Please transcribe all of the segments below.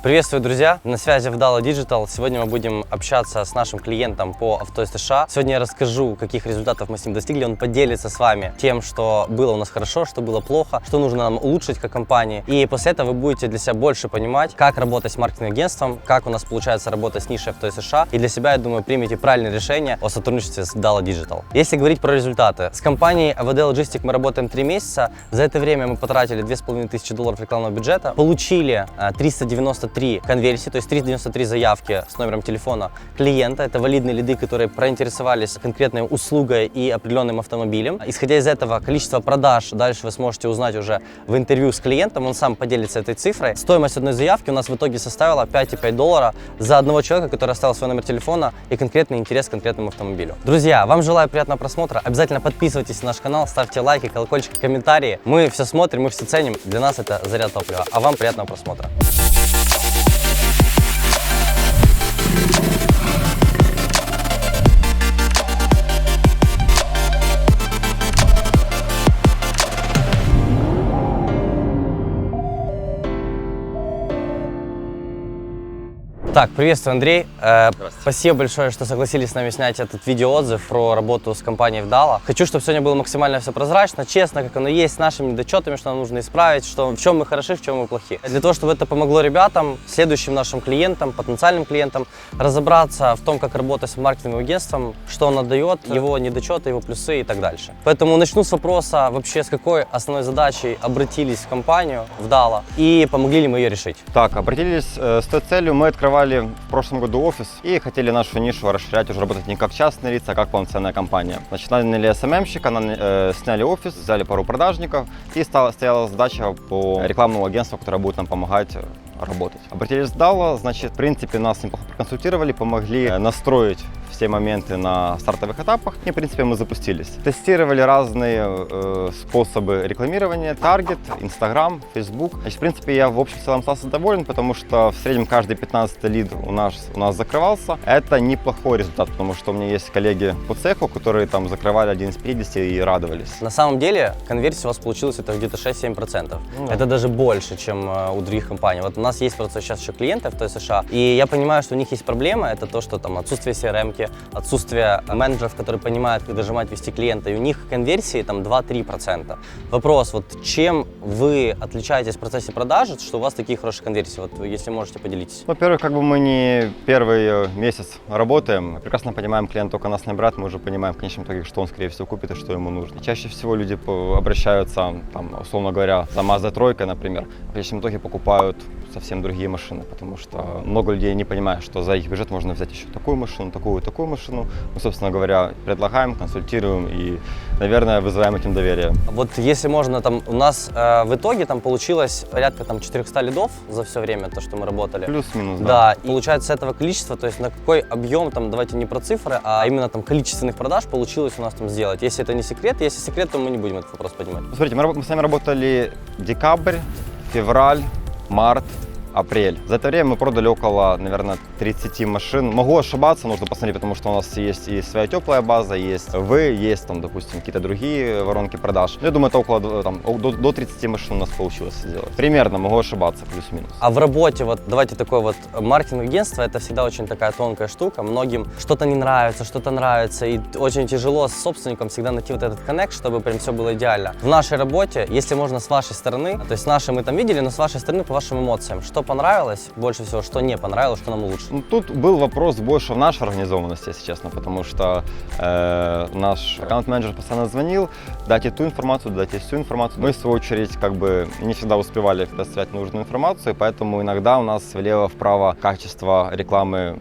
Приветствую, друзья! На связи Вдала Digital. Сегодня мы будем общаться с нашим клиентом по авто СТШ. Сегодня я расскажу, каких результатов мы с ним достигли. Он поделится с вами тем, что было у нас хорошо, что было плохо, что нужно нам улучшить как компании. И после этого вы будете для себя больше понимать, как работать с маркетинговым агентством, как у нас получается работать с нишей авто СТШ. И для себя, я думаю, примите правильное решение о сотрудничестве с Вдала Digital. Если говорить про результаты, с компанией АВД Logistic мы работаем 3 месяца. За это время мы потратили $2500 рекламного бюджета, получили 393 конверсии, то есть 393 заявки с номером телефона клиента. Это валидные лиды, которые проинтересовались конкретной услугой и определенным автомобилем. Исходя из этого, количество продаж дальше вы сможете узнать уже в интервью с клиентом. Он сам поделится этой цифрой. Стоимость одной заявки у нас в итоге составила $5,5 за одного человека, который оставил свой номер телефона и конкретный интерес к конкретному автомобилю. Друзья, вам желаю приятного просмотра. Обязательно подписывайтесь на наш канал, ставьте лайки, колокольчик, комментарии. Мы все смотрим, мы все ценим. Для нас это заряд топлива. А вам приятного просмотра. Так, приветствую, Андрей. Спасибо большое, что согласились с нами снять этот видеоотзыв про работу с компанией Вдала. Хочу, чтобы сегодня было максимально все прозрачно, честно, как оно есть, с нашими недочетами, что нам нужно исправить, в чем мы хороши, в чем мы плохи. Для того, чтобы это помогло ребятам, следующим нашим клиентам, потенциальным клиентам, разобраться в том, как работать с маркетинговым агентством, что он отдает, его недочеты, его плюсы и так дальше. Поэтому начну с вопроса, вообще с какой основной задачей обратились в компанию Вдала и помогли ли мы ее решить? Так, обратились с той целью, мы открывали в прошлом году офис и хотели нашу нишу расширять, уже работать не как частные лица, а как полноценная компания. Значит, наняли СММщика, сняли офис, взяли пару продажников и стояла задача по рекламному агентству, которое будет нам помогать работать. Обратились в Вдала, значит, в принципе, нас неплохо проконсультировали, помогли настроить все моменты на стартовых этапах, и, в принципе, мы запустились. Тестировали разные способы рекламирования, Target, Instagram, Facebook. Значит, в принципе, я в общем целом остался доволен, потому что в среднем каждый 15-й лид у нас закрывался. Это неплохой результат, потому что у меня есть коллеги по цеху, которые там закрывали 1 из 50 и радовались. На самом деле, конверсия у вас получилась это где-то 6-7%. Это даже больше, чем у других компаний. Вот у нас есть просто сейчас еще клиенты в США, и я понимаю, что у них есть проблема, это то, что там отсутствие CRM-ки, отсутствие менеджеров, которые понимают, как дожимать, вести клиента, и у них конверсии там 2-3%. Вопрос, вот чем вы отличаетесь в процессе продажи, что у вас такие хорошие конверсии, вот если можете поделитесь? Во-первых, как бы мы не первый месяц работаем, прекрасно понимаем, клиент только нас набирает, мы уже понимаем в конечном итоге, что он скорее всего купит и что ему нужно. Чаще всего люди обращаются, там, условно говоря, за Mazda 3, например, в конечном итоге покупают совсем другие машины, потому что много людей не понимают, что за их бюджет можно взять еще такую машину, такую машину. Мы, собственно говоря, предлагаем, консультируем и, наверное, вызываем этим доверие. Вот если можно, там у нас в итоге там получилось порядка там 400 лидов за все время, то, что мы работали. Плюс-минус, да. Да, и получается с этого количества, то есть на какой объем, там, давайте не про цифры, а именно там количественных продаж получилось у нас там сделать. Если это не секрет, если секрет, то мы не будем этот вопрос поднимать. Смотрите, мы с вами работали декабрь, февраль, март, апрель. За это время мы продали около, наверное, 30 машин. Могу ошибаться, нужно посмотреть, потому что у нас есть и своя теплая база, есть есть там, допустим, какие-то другие воронки продаж. Я думаю, это около там, до 30 машин у нас получилось сделать. Примерно, могу ошибаться, плюс-минус. А в работе, вот давайте такое вот, маркетинг агентство, это всегда очень такая тонкая штука. Многим что-то не нравится, что-то нравится, и очень тяжело с собственником всегда найти вот этот коннект, чтобы прям все было идеально. В нашей работе, если можно с вашей стороны, то есть наши мы там видели, но с вашей стороны по вашим эмоциям, что понравилось больше всего, что не понравилось, что нам лучше? Ну, тут был вопрос больше в нашей организованности, если честно, потому что наш аккаунт-менеджер постоянно звонил, дайте ту информацию, дайте всю информацию. Мы, в свою очередь, как бы не всегда успевали предоставлять нужную информацию, поэтому иногда у нас влево-вправо качество рекламы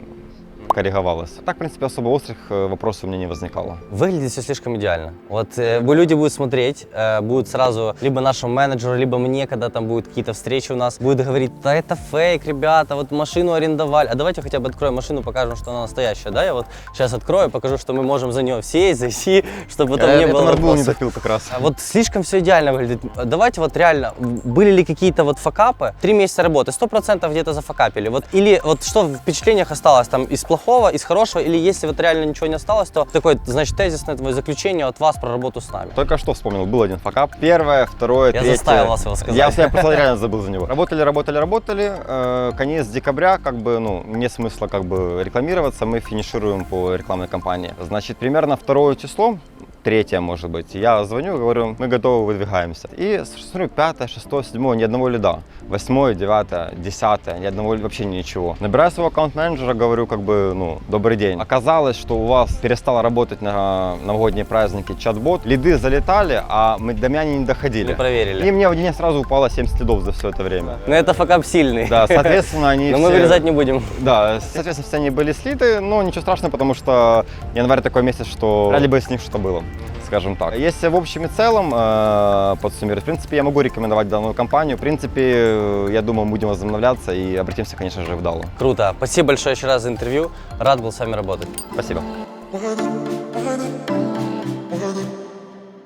корректировалось. Так, в принципе, особо острых вопросов у меня не возникало. Выглядит все слишком идеально. Вот люди будут смотреть, будут сразу либо нашему менеджеру, либо мне, когда там будут какие-то встречи у нас, будут говорить, да это фейк, ребята, вот машину арендовали. А давайте хотя бы откроем машину, покажем, что она настоящая, да? Я вот сейчас открою, покажу, что мы можем за нее сесть, зайти, чтобы потом не было вопросов. Не допил как раз. Вот слишком все идеально выглядит. Давайте вот реально, были ли какие-то вот факапы? 3 месяца работы, 100% где-то зафакапили. Вот, или вот что в впечатлениях осталось там из плохого плохого, из хорошего, или если вот реально ничего не осталось, то такое, значит, тезисное твое заключение от вас про работу с нами. Только что вспомнил, был один факап. Первое, второе, Я третье. заставил вас его сказать. Я просто реально забыл за него. Работали. Конец декабря, как бы, ну, нет смысла как бы рекламироваться, мы финишируем по рекламной кампании. Значит, примерно 2 число, 3, может быть, я звоню, говорю, мы готовы, выдвигаемся. И смотрю, 5, 6, 7, ни одного лида. 8, 9, 10, ни одного, вообще ничего. Набираю своего аккаунт-менеджера, говорю, как бы, ну, добрый день. Оказалось, что у вас перестал работать на новогодние праздники чат-бот. Лиды залетали, а мы до меня они не доходили. Мы проверили. И мне в день сразу упало 70 лидов за все это время. Но это факап сильный. Да, соответственно, они Но все... мы вырезать не будем. Да, соответственно, все они были слиты, но ничего страшного, потому что январь такой месяц, что вряд ли бы с них что-то было, скажем так. Если в общем и целом подсуммировать, в принципе, я могу рекомендовать данную компанию. В принципе, я думаю, мы будем возобновляться и обратимся, конечно же, в Далу. Круто. Спасибо большое еще раз за интервью. Рад был с вами работать. Спасибо.